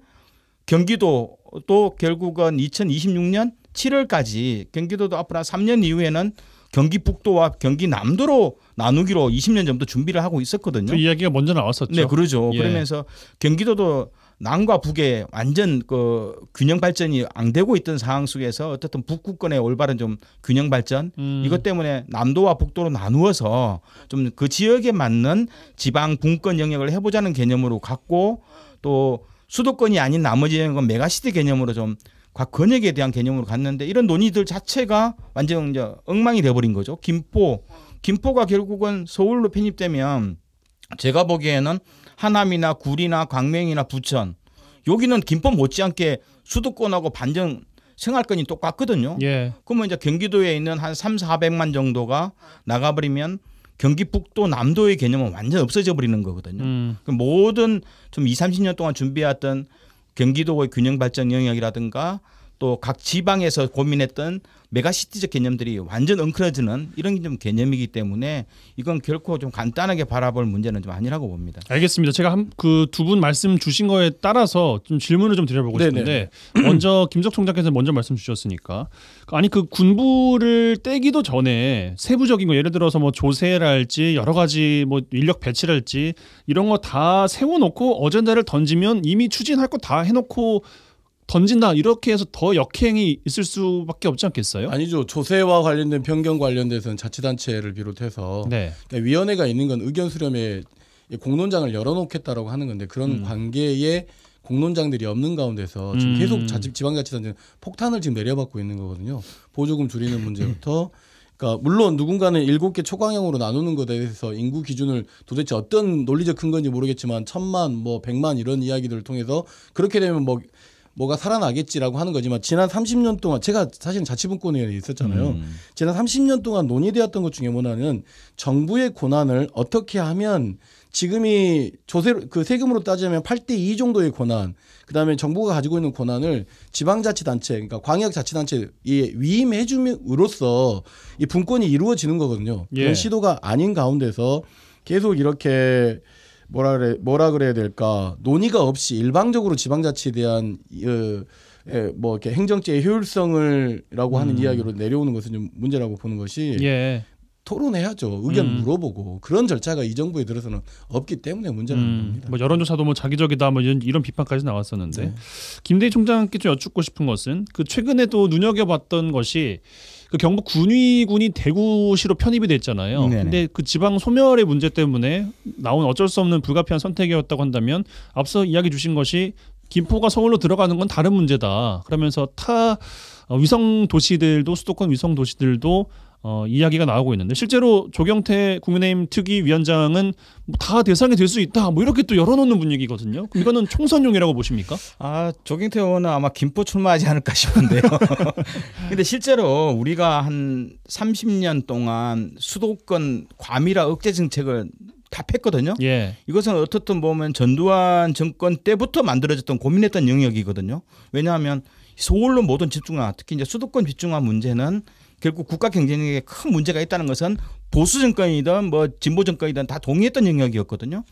경기도도 결국은 2026년 7월까지 경기도도 앞으로 한 3년 이후에는 경기 북도와 경기 남도로 나누기로 20년 전부터 준비를 하고 있었거든요. 그 이야기가 먼저 나왔었죠. 네, 그러죠. 예. 그러면서 경기도도 남과 북에 완전 그 균형 발전이 안 되고 있던 상황 속에서 어쨌든 북구권의 올바른 좀 균형 발전 이것 때문에 남도와 북도로 나누어서 좀 그 지역에 맞는 지방 분권 영역을 해보자는 개념으로 갖고 또 수도권이 아닌 나머지 영역은 메가시티 개념으로 좀 각 권역에 대한 개념으로 갔는데 이런 논의들 자체가 완전 이제 엉망이 돼버린 거죠. 김포가 결국은 서울로 편입되면 제가 보기에는 하남이나 구리나 광명이나 부천 여기는 김포 못지않게 수도권하고 반전 생활권이 똑같거든요. 예. 그러면 이제 경기도에 있는 한 3,400만 정도가 나가버리면 경기 북도 남도의 개념은 완전 없어져 버리는 거거든요. 그 모든 좀 20-30년 동안 준비했던 경기도의 균형 발전 영역이라든가 또 각 지방에서 고민했던 메가시티적 개념들이 완전 엉클어지는 이런 좀 개념이기 때문에 이건 결코 좀 간단하게 바라볼 문제는 좀 아니라고 봅니다. 알겠습니다. 제가 그 두 분 말씀 주신 거에 따라서 좀 질문을 좀 드려보고 싶은데 먼저 김석 총장께서 먼저 말씀 주셨으니까 아니 그 군부를 떼기도 전에 세부적인 거 예를 들어서 뭐 조세랄지 여러 가지 뭐 인력 배치랄지 이런 거 다 세워놓고 어젠다를 던지면 이미 추진할 거 다 해놓고 던진다 이렇게 해서 더 역행이 있을 수밖에 없지 않겠어요? 아니죠. 조세와 관련된 변경 관련돼서는 자치단체를 비롯해서 네. 그러니까 위원회가 있는 건 의견 수렴에 공론장을 열어놓겠다라고 하는 건데 그런 관계에 공론장들이 없는 가운데서 지금 계속 지방자치단체는 폭탄을 지금 내려받고 있는 거거든요. 보조금 줄이는 문제부터 그러니까 물론 누군가는 7개 초강형으로 나누는 것에 대해서 인구 기준을 도대체 어떤 논리적 근거인지 모르겠지만 1,000만 뭐 100만 이런 이야기들을 통해서 그렇게 되면 뭐가 살아나겠지라고 하는 거지만 지난 30년 동안 제가 사실은 자치분권위원회에 있었잖아요. 지난 30년 동안 논의되었던 것 중에 뭐냐면 정부의 권한을 어떻게 하면 지금이 그 세금으로 따지면 8대2 정도의 권한 그다음에 정부가 가지고 있는 권한을 지방자치단체 그러니까 광역자치단체에 위임해 줌으로써 이 분권이 이루어지는 거거든요. 예. 그런 시도가 아닌 가운데서 계속 이렇게 뭐라 그래야 될까 논의가 없이 일방적으로 지방자치에 대한 뭐 이렇게 행정제의 효율성을라고 하는 이야기로 내려오는 것은 좀 문제라고 보는 것이 예. 토론해야죠. 의견 물어보고 그런 절차가 이 정부에 들어서는 없기 때문에 문제라는 겁니다. 뭐 여론조사도 뭐 자기적이다 뭐 이런 비판까지 나왔었는데 네. 김대희 총장께 좀 여쭙고 싶은 것은 그 최근에도 눈여겨봤던 것이 그 경북 군위군이 대구시로 편입이 됐잖아요. 네네. 근데 그 지방 소멸의 문제 때문에 나온 어쩔 수 없는 불가피한 선택이었다고 한다면 앞서 이야기 주신 것이 김포가 서울로 들어가는 건 다른 문제다. 그러면서 타 위성 도시들도 수도권 위성 도시들도 이야기가 나오고 있는데 실제로 조경태 국민의힘 특위위원장은 다 대상이 될 수 있다. 뭐 이렇게 또 열어놓는 분위기거든요. 그럼 이거는 총선용이라고 보십니까? 조경태 의원은 아마 김포 출마하지 않을까 싶은데요. 근데 실제로 우리가 한 30년 동안 수도권 과밀화 억제 정책을 다 팼거든요. 예. 이것은 어떻든 보면 전두환 정권 때부터 만들어졌던 고민했던 영역이거든요. 왜냐하면 서울로 모든 집중화, 특히 이제 수도권 집중화 문제는 결국 국가 경쟁력에 큰 문제가 있다는 것은 보수 정권이든 뭐 진보 정권이든 다 동의했던 영역이었거든요.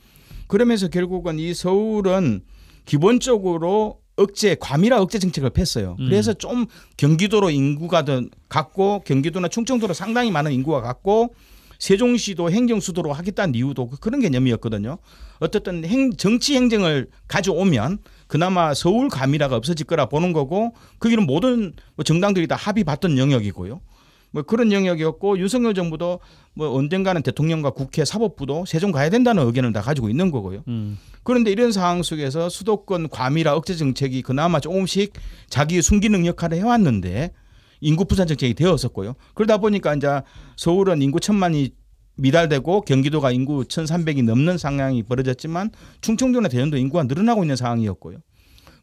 그러면서 결국은 이 서울은 기본적으로 과밀화 억제 정책을 폈어요. 그래서 좀 경기도로 인구가 더 갔고 경기도나 충청도로 상당히 많은 인구가 갔고 세종시도 행정수도로 하겠다는 이유도 그런 개념이었거든요. 어쨌든 정치 행정을 가져오면 그나마 서울 과밀화가 없어질 거라 보는 거고 거기는 모든 정당들이 다 합의 봤던 영역이고요. 뭐 그런 영역이었고 윤석열 정부도 뭐 언젠가는 대통령과 국회 사법부도 세종 가야 된다는 의견을 다 가지고 있는 거고요. 그런데 이런 상황 속에서 수도권 과밀화 억제 정책이 그나마 조금씩 자기 순기능 역할을 해왔는데 인구 부산 정책이 되었었고요. 그러다 보니까 이제 서울은 인구 1,000만이 미달되고 경기도가 인구 1,300이 넘는 상황이 벌어졌지만 충청도나 대전도 인구가 늘어나고 있는 상황이었고요.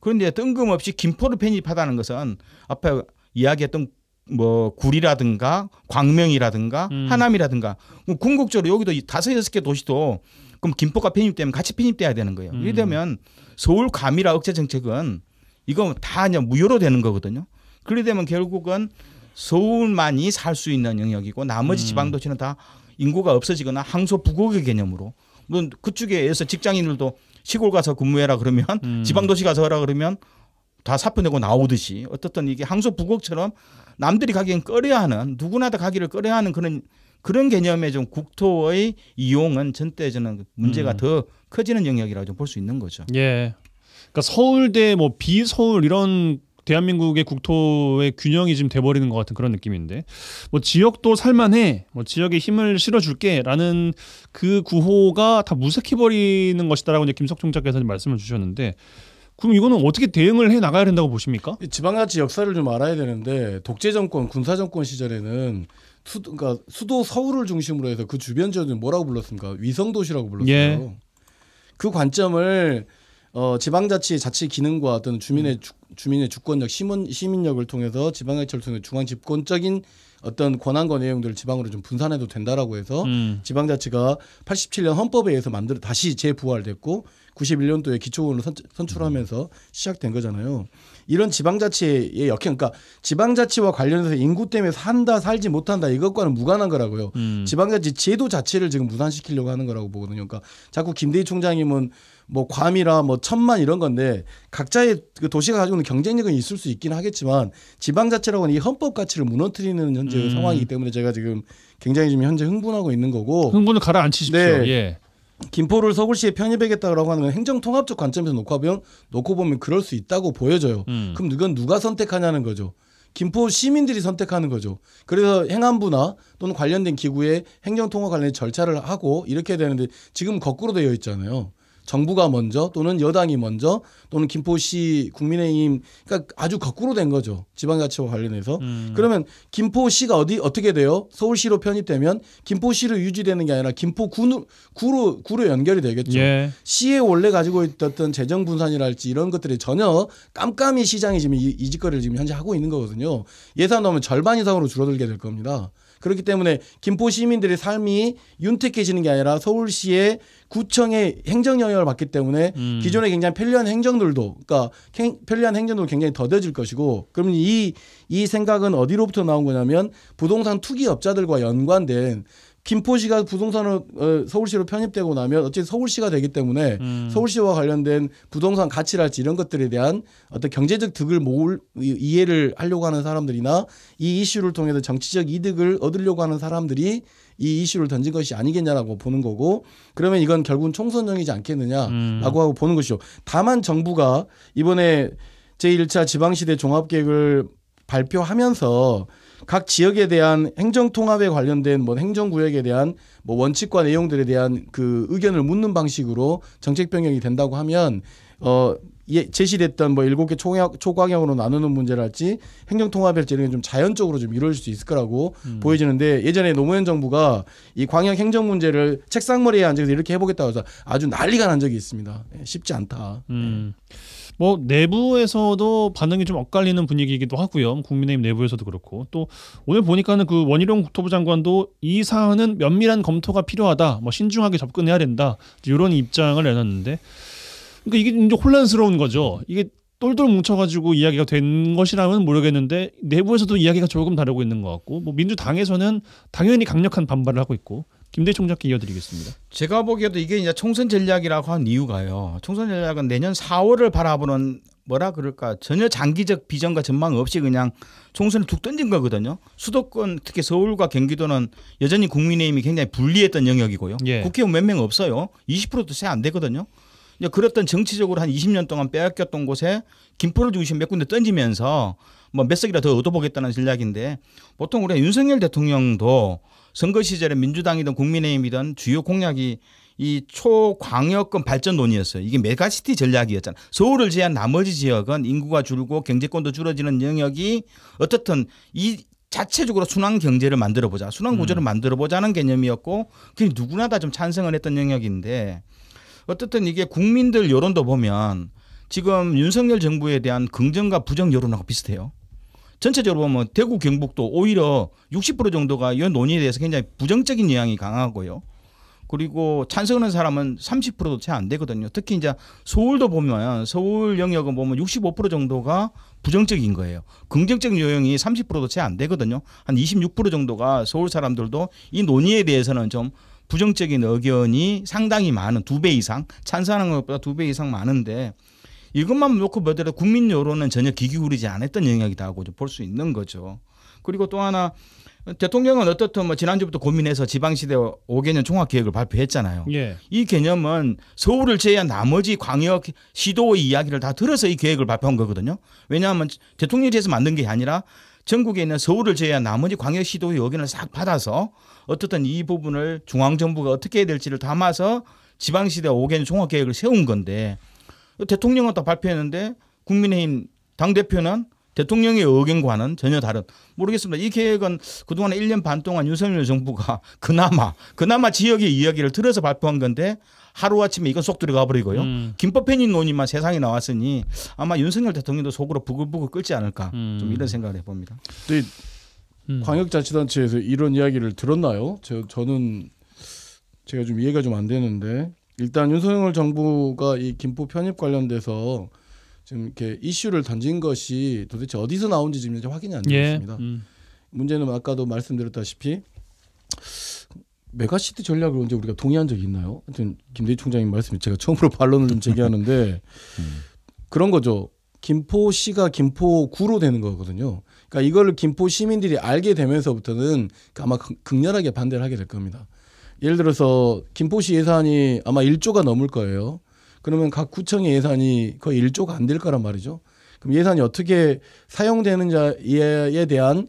그런데 뜬금없이 김포를 편입하다는 것은 앞에 이야기했던 뭐 구리라든가 광명이라든가 하남이라든가 궁극적으로 여기도 5, 6개 도시도 그럼 김포가 편입되면 같이 편입돼야 되는 거예요. 이래 되면 서울 과밀화 억제 정책은 이거 다 그냥 무효로 되는 거거든요. 그래 되면 결국은 서울만이 살 수 있는 영역이고 나머지 지방도시는 다 인구가 없어지거나 항소 부곡의 개념으로 물론 그쪽에서 직장인들도 시골 가서 근무해라 그러면 지방도시 가서 하라 그러면 다 사표 내고 나오듯이 어떻든 이게 항소 부곡처럼 남들이 가기엔 꺼려야 하는 누구나 다 가기를 꺼려야 하는 그런 개념의 좀 국토의 이용은 전대 저는 문제가 더 커지는 영역이라고 좀 볼 수 있는 거죠. 예. 그러니까 서울 대 뭐 비서울 이런 대한민국의 국토의 균형이 지금 돼버리는 것 같은 그런 느낌인데 뭐 지역도 살만해 뭐 지역에 힘을 실어줄게라는 그 구호가 다 무색해버리는 것이다라고 이제 김석종 작가께서 말씀을 주셨는데 그럼 이거는 어떻게 대응을 해 나가야 된다고 보십니까? 지방자치 역사를 좀 알아야 되는데 독재 정권, 군사 정권 시절에는 그러니까 수도 서울을 중심으로 해서 그 주변 지역을 뭐라고 불렀습니까? 위성 도시라고 불렀어요. 예. 그 관점을 지방자치 자치 기능과 어떤 주민의 주권력, 시민력을 통해서 지방자치를 통해 중앙 집권적인 어떤 권한과 내용들을 지방으로 좀 분산해도 된다라고 해서 지방자치가 87년 헌법에 의해서 다시 재부활됐고 91년도에 기초법을 선출하면서 시작된 거잖아요. 이런 지방자치의 역행, 그러니까 지방자치와 관련해서 인구 때문에 산다 살지 못한다 이것과는 무관한 거라고요. 지방자치 제도 자체를 지금 무산시키려고 하는 거라고 보거든요. 그러니까 자꾸 김대희 총장님은 뭐 괌이라 뭐 1,000만 이런 건데 각자의 그 도시가 가지고 있는 경쟁력은 있을 수 있긴 하겠지만 지방자치라고는 이 헌법 가치를 무너뜨리는 현재 상황이기 때문에 제가 지금 굉장히 지금 현재 흥분하고 있는 거고. 흥분을 가라앉히십시오. 네. 예. 김포를 서울시에 편입하겠다고 하는 건 행정통합적 관점에서 놓고 보면 그럴 수 있다고 보여져요. 그럼 이건 누가 선택하냐는 거죠. 김포 시민들이 선택하는 거죠. 그래서 행안부나 또는 관련된 기구에 행정통합 관련 절차를 하고 이렇게 되는데 지금 거꾸로 되어 있잖아요. 정부가 먼저 또는 여당이 먼저 또는 김포시 국민의힘 그러니까 아주 거꾸로 된 거죠. 지방자치와 관련해서. 그러면 김포시가 어떻게 돼요? 서울시로 편입되면 김포시로 유지되는 게 아니라 김포구로 연결이 되겠죠. 예. 시에 원래 가지고 있었던 재정 분산이랄지 이런 것들이 전혀 깜깜이 시장이 지금 이 짓거리를 지금 현재 하고 있는 거거든요. 예산 넣으면 절반 이상으로 줄어들게 될 겁니다. 그렇기 때문에 김포 시민들의 삶이 윤택해지는 게 아니라 서울시의 구청의 행정 영역을 받기 때문에 기존에 굉장히 편리한 행정들도 그러니까 편리한 행정도 굉장히 더뎌질 것이고 그러면 이 생각은 어디로부터 나온 거냐면 부동산 투기업자들과 연관된 김포시가 부동산으로 서울시로 편입되고 나면 어쨌든 서울시가 되기 때문에 서울시와 관련된 부동산 가치랄지 이런 것들에 대한 어떤 경제적 득을 이해를 하려고 하는 사람들이나 이 이슈를 통해서 정치적 이득을 얻으려고 하는 사람들이 이 이슈를 던진 것이 아니겠냐라고 보는 거고 그러면 이건 결국은 총선용이지 않겠느냐라고 하고 보는 것이죠. 다만 정부가 이번에 제1차 지방시대 종합계획을 발표하면서 각 지역에 대한 행정통합에 관련된 뭐 행정구역에 대한 뭐 원칙과 내용들에 대한 그 의견을 묻는 방식으로 정책 변경이 된다고 하면 제시됐던 뭐 7개 초광역으로 나누는 문제랄지 행정통합일지 이런 게 좀 자연적으로 좀 이루어질 수 있을 거라고 보여지는데 예전에 노무현 정부가 이 광역 행정 문제를 책상머리에 앉아서 이렇게 해보겠다고 해서 아주 난리가 난 적이 있습니다. 쉽지 않다. 뭐 내부에서도 반응이 좀 엇갈리는 분위기이기도 하고요. 국민의힘 내부에서도 그렇고 또 오늘 보니까는 그 원희룡 국토부 장관도 이 사안은 면밀한 검토가 필요하다. 뭐 신중하게 접근해야 된다. 이런 입장을 내놨는데 그러니까 이게 이제 혼란스러운 거죠. 이게 똘똘 뭉쳐가지고 이야기가 된 것이라면 모르겠는데 내부에서도 이야기가 조금 다르고 있는 것 같고 뭐 민주당에서는 당연히 강력한 반발을 하고 있고 김대희 총장께 이어드리겠습니다. 제가 보기에도 이게 이제 총선 전략이라고 한 이유가요. 총선 전략은 내년 4월을 바라보는 뭐라 그럴까 전혀 장기적 비전과 전망 없이 그냥 총선을 툭 던진 거거든요. 수도권 특히 서울과 경기도는 여전히 국민의힘이 굉장히 불리했던 영역이고요. 예. 국회의원 몇 명 없어요. 20%도 채 안 되거든요. 이제 그랬던 정치적으로 한 20년 동안 빼앗겼던 곳에 김포를 중심 몇 군데 던지면서 뭐 몇 석이라 더 얻어보겠다는 전략인데 보통 우리가 윤석열 대통령도 선거 시절에 민주당이든 국민의힘이든 주요 공약이 이 초광역권 발전 논의였어요. 이게 메가시티 전략이었잖아요. 서울을 제외한 나머지 지역은 인구가 줄고 경제권도 줄어지는 영역이 어떻든 이 자체적으로 순환 경제를 만들어보자. 순환 구조를 만들어보자는 개념이었고 그게 누구나 다 좀 찬성을 했던 영역인데 어떻든 이게 국민들 여론도 보면 지금 윤석열 정부에 대한 긍정과 부정 여론하고 비슷해요. 전체적으로 보면 대구 경북도 오히려 60% 정도가 이 논의에 대해서 굉장히 부정적인 영향이 강하고요. 그리고 찬성하는 사람은 30%도 채 안 되거든요. 특히 이제 서울도 보면 서울 영역은 보면 65% 정도가 부정적인 거예요. 긍정적인 요인이 30%도 채 안 되거든요. 한 26% 정도가 서울 사람들도 이 논의에 대해서는 좀 부정적인 의견이 상당히 많은 2배 이상 찬성하는 것보다 2배 이상 많은데 이것만 놓고 보더라도 국민 여론은 전혀 귀 기울이지 않았던 영역이라고 볼 수 있는 거죠. 그리고 또 하나 대통령은 어떻든 뭐 지난주부터 고민해서 지방시대 5개년 종합계획을 발표했잖아요. 예. 이 개념은 서울을 제외한 나머지 광역 시도의 이야기를 다 들어서 이 계획을 발표한 거거든요. 왜냐하면 대통령실에서 만든 게 아니라 전국에 있는 서울을 제외한 나머지 광역 시도의 의견을 싹 받아서 어떻든 이 부분을 중앙정부가 어떻게 해야 될지를 담아서 지방시대 5개년 종합계획을 세운 건데 대통령은 또 발표했는데 국민의힘 당대표는 대통령의 의견과는 전혀 다른 모르겠습니다. 이 계획은 그동안 1년 반 동안 윤석열 정부가 그나마 지역의 이야기를 들어서 발표한 건데 하루아침에 이건 쏙 들어가 버리고요. 김법 편입 논의만 세상에 나왔으니 아마 윤석열 대통령도 속으로 부글부글 끓지 않을까 좀 이런 생각을 해봅니다. 광역자치단체에서 이런 이야기를 들었나요? 저는 제가 좀 이해가 좀 안 되는데 일단 윤석열 정부가 이 김포 편입 관련돼서 지금 이렇게 이슈를 던진 것이 도대체 어디서 나온지 지금 확인이 안 되고 있습니다. 문제는 아까도 말씀드렸다시피 메가시티 전략을 언제 우리가 동의한 적이 있나요? 하여튼 김대희 총장님 말씀이 제가 처음으로 반론을 좀 제기하는데 그런 거죠. 김포시가 김포구로 되는 거거든요. 그러니까 이거를 김포 시민들이 알게 되면서부터는 아마 극렬하게 반대를 하게 될 겁니다. 예를 들어서 김포시 예산이 아마 1조가 넘을 거예요. 그러면 각 구청의 예산이 거의 1조가 안 될 거란 말이죠. 그럼 예산이 어떻게 사용되는지에 대한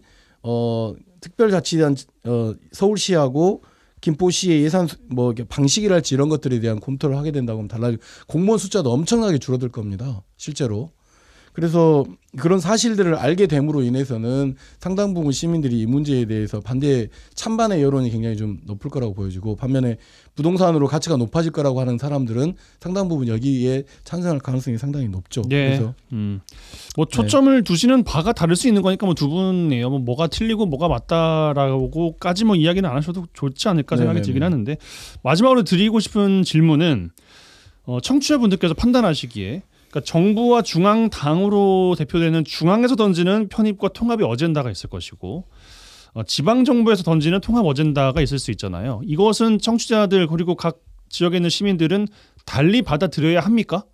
특별자치단 서울시하고 김포시의 예산 뭐 방식이랄지 이런 것들에 대한 검토를 하게 된다고 하면 달라지고 공무원 숫자도 엄청나게 줄어들 겁니다. 실제로. 그래서 그런 사실들을 알게 됨으로 인해서는 상당 부분 시민들이 이 문제에 대해서 찬반의 여론이 굉장히 좀 높을 거라고 보여지고 반면에 부동산으로 가치가 높아질 거라고 하는 사람들은 상당 부분 여기에 찬성할 가능성이 상당히 높죠. 예. 그래서 뭐 초점을 두시는 바가 다를 수 있는 거니까 뭐 두 분이에요. 뭐가 틀리고 뭐가 맞다라고까지 뭐 이야기는 안 하셔도 좋지 않을까 생각이 들긴 하는데 마지막으로 드리고 싶은 질문은 청취자분들께서 판단하시기에 그러니까 정부와 중앙당으로 대표되는 중앙에서 던지는 편입과 통합의 어젠다가 있을 것이고 지방 정부에서 던지는 통합 어젠다가 있을 수 있잖아요. 이것은 청취자들 그리고 각 지역에 있는 시민들은 달리 받아들여야 합니까?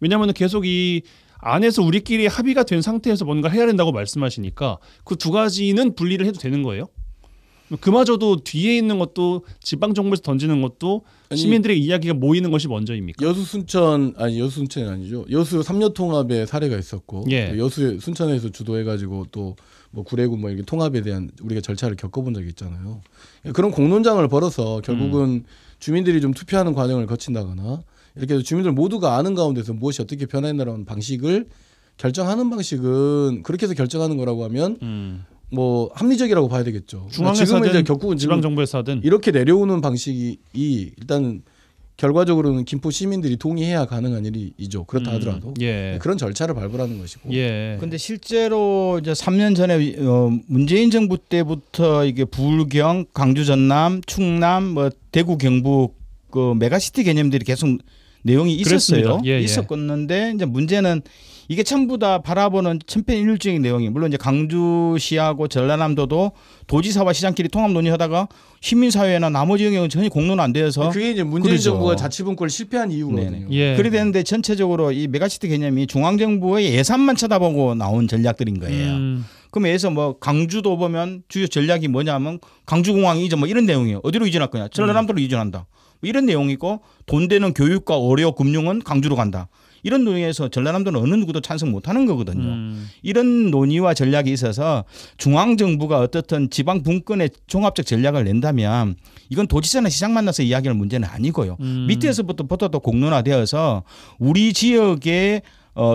왜냐하면 계속 이 안에서 우리끼리 합의가 된 상태에서 뭔가 해야 된다고 말씀하시니까 그 두 가지는 분리를 해도 되는 거예요? 그마저도 뒤에 있는 것도 지방 정부에서 던지는 것도 시민들의 이야기가 모이는 것이 먼저입니까? 여수 순천이 아니죠. 여수 3려 통합의 사례가 있었고 여수 순천에서 주도해가지고 또 뭐 구례구 뭐 이렇게 통합에 대한 우리가 절차를 겪어본 적이 있잖아요. 그런 공론장을 벌어서 결국은 주민들이 좀 투표하는 과정을 거친다거나 이렇게 해서 주민들 모두가 아는 가운데서 무엇이 어떻게 변화했나라는 방식을 결정하는 방식은 그렇게 해서 결정하는 거라고 하면 뭐 합리적이라고 봐야 되겠죠. 중앙에서 하든 결국은 지방 정부에서 하든 이렇게 내려오는 방식이 일단 결과적으로는 김포 시민들이 동의해야 가능한 일이죠. 그렇다 하더라도 그런 절차를 밟으라는 것이고. 그런데 실제로 이제 3년 전에 문재인 정부 때부터 이게 부울경, 광주, 전남, 충남, 뭐 대구, 경북 그 메가시티 개념들이 계속 내용이 있었어요. 있었었는데 이제 문제는 이게 전부 다 바라보는 천편일률적인 내용이 물론 이제 강주시하고 전라남도도 도지사와 시장끼리 통합 논의하다가 시민사회나 나머지 영역은 전혀 공론화 안 되어서 그게 이제 문재인 그렇죠. 정부가 자치분권을 실패한 이유거든요. 예. 그래 되는데 전체적으로 이 메가시티 개념이 중앙정부의 예산만 쳐다보고 나온 전략들인 거예요. 그럼 여기서 뭐 강주도 보면 주요 전략이 뭐냐면 강주공항 이전 뭐 이런 내용이에요. 어디로 이전할 거냐? 전라남도로 이전한다. 뭐 이런 내용이고 돈 되는 교육과 의료, 금융은 강주로 간다. 이런 논의에서 전라남도는 어느 누구도 찬성 못하는 거거든요. 이런 논의와 전략이 있어서 중앙정부가 어떻든 지방 분권의 종합적 전략을 낸다면 이건 도지사나 시장 만나서 이야기할 문제는 아니고요. 밑에서부터 공론화되어서 우리 지역의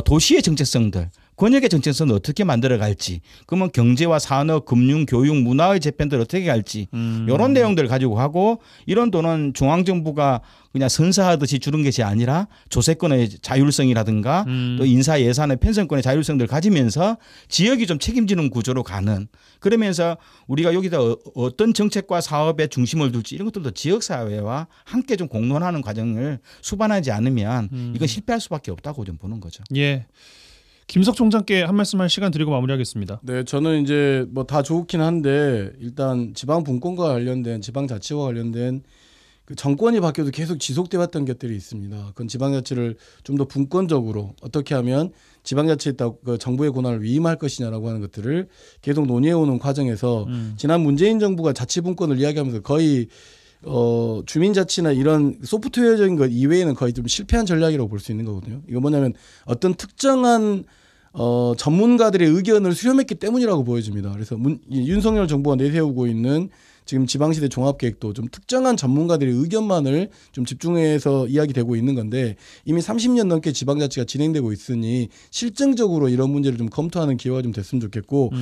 도시의 정체성들 권역의 정체성을 어떻게 만들어갈지 그러면 경제와 산업, 금융, 교육, 문화의 재편들을 어떻게 갈지 이런 내용들을 가지고 하고 이런 돈은 중앙정부가 그냥 선사하듯이 주는 것이 아니라 조세권의 자율성이라든가 또 인사 예산의 편성권의 자율성들을 가지면서 지역이 좀 책임지는 구조로 가는 그러면서 우리가 여기다 어떤 정책과 사업에 중심을 둘지 이런 것들도 지역사회와 함께 좀 공론하는 과정을 수반하지 않으면 이건 실패할 수밖에 없다고 좀 보는 거죠. 예. 김석 총장께 한 말씀 할 시간 드리고 마무리하겠습니다. 네, 저는 이제 뭐 다 좋긴 한데 일단 지방 분권과 관련된 지방자치와 관련된 그 정권이 바뀌어도 계속 지속돼 왔던 것들이 있습니다. 그건 지방자치를 좀 더 분권적으로 어떻게 하면 지방자치에 그 정부의 권한을 위임할 것이냐라고 하는 것들을 계속 논의해오는 과정에서 지난 문재인 정부가 자치분권을 이야기하면서 거의 주민자치나 이런 소프트웨어적인 것 이외에는 거의 좀 실패한 전략이라고 볼 수 있는 거거든요. 이거 뭐냐면 어떤 특정한 전문가들의 의견을 수렴했기 때문이라고 보여집니다. 그래서 윤석열 정부가 내세우고 있는 지금 지방시대 종합계획도 좀 특정한 전문가들의 의견만을 좀 집중해서 이야기되고 있는 건데 이미 30년 넘게 지방자치가 진행되고 있으니 실증적으로 이런 문제를 좀 검토하는 기회가 좀 됐으면 좋겠고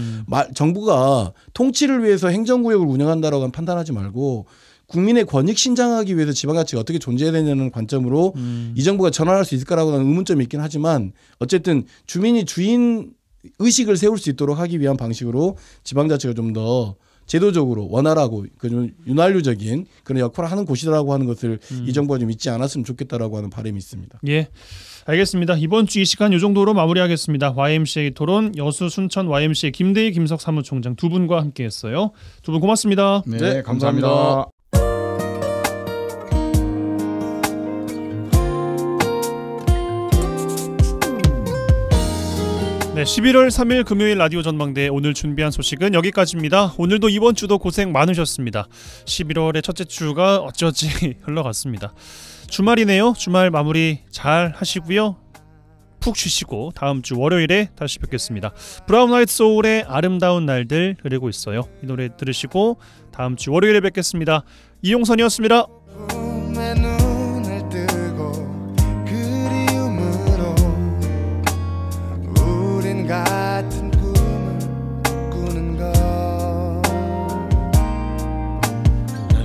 정부가 통치를 위해서 행정구역을 운영한다라고 판단하지 말고 국민의 권익 신장하기 위해서 지방자치가 어떻게 존재해야 되냐는 관점으로 이 정부가 전환할 수 있을까라고 하는 의문점이 있긴 하지만 어쨌든 주민이 주인 의식을 세울 수 있도록 하기 위한 방식으로 지방자치가 좀 더 제도적으로 원활하고 좀 윤활유적인 그런 역할을 하는 곳이라고 하는 것을 이 정부가 좀 잊지 않았으면 좋겠다라고 하는 바람이 있습니다. 예, 알겠습니다. 이번 주 이 시간 이 정도로 마무리하겠습니다. YMCA 토론 여수 순천 YMCA 김대희 김석 사무총장 두 분과 함께했어요. 두 분 고맙습니다. 네, 감사합니다. 네, 11월 3일 금요일 라디오 전망대 오늘 준비한 소식은 여기까지입니다. 오늘도 이번 주도 고생 많으셨습니다. 11월의 첫째 주가 어쩌지 흘러갔습니다. 주말이네요. 주말 마무리 잘 하시고요. 푹 쉬시고 다음 주 월요일에 다시 뵙겠습니다. 브라운 아이드 소울의 아름다운 날들 흐르고 있어요. 이 노래 들으시고 다음 주 월요일에 뵙겠습니다. 이용선이었습니다. 같은 꿈을 꾸는 널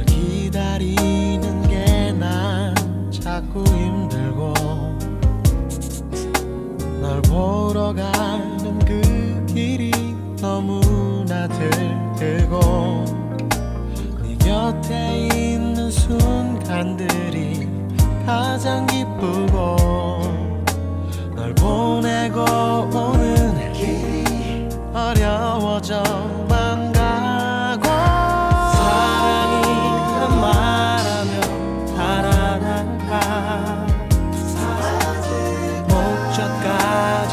기다리는 게 난 자꾸 힘들고 널 보러 가는 그 길이 너무나 들뜨고 네 곁에 있는 순간들이 가장 기쁘고 널 보내고 오는 길이 어려워져만 가고 사랑이란 말하며 달아날까 목젖까지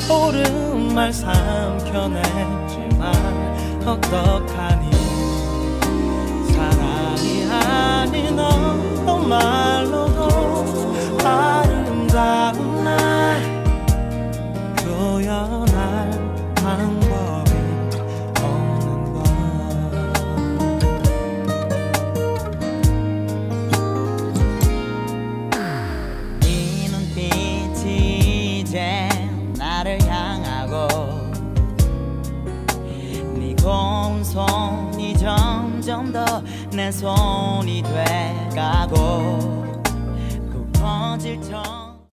차오른 말 삼켜냈지만 어떡하니 사랑이 아닌 어떤 말로도 아름다운 날 표현할 방법이 없는 것 네 눈빛이 이제 나를 향하고 네 고운 손이 점점 더 내 손이 돼가고 그 퍼질 터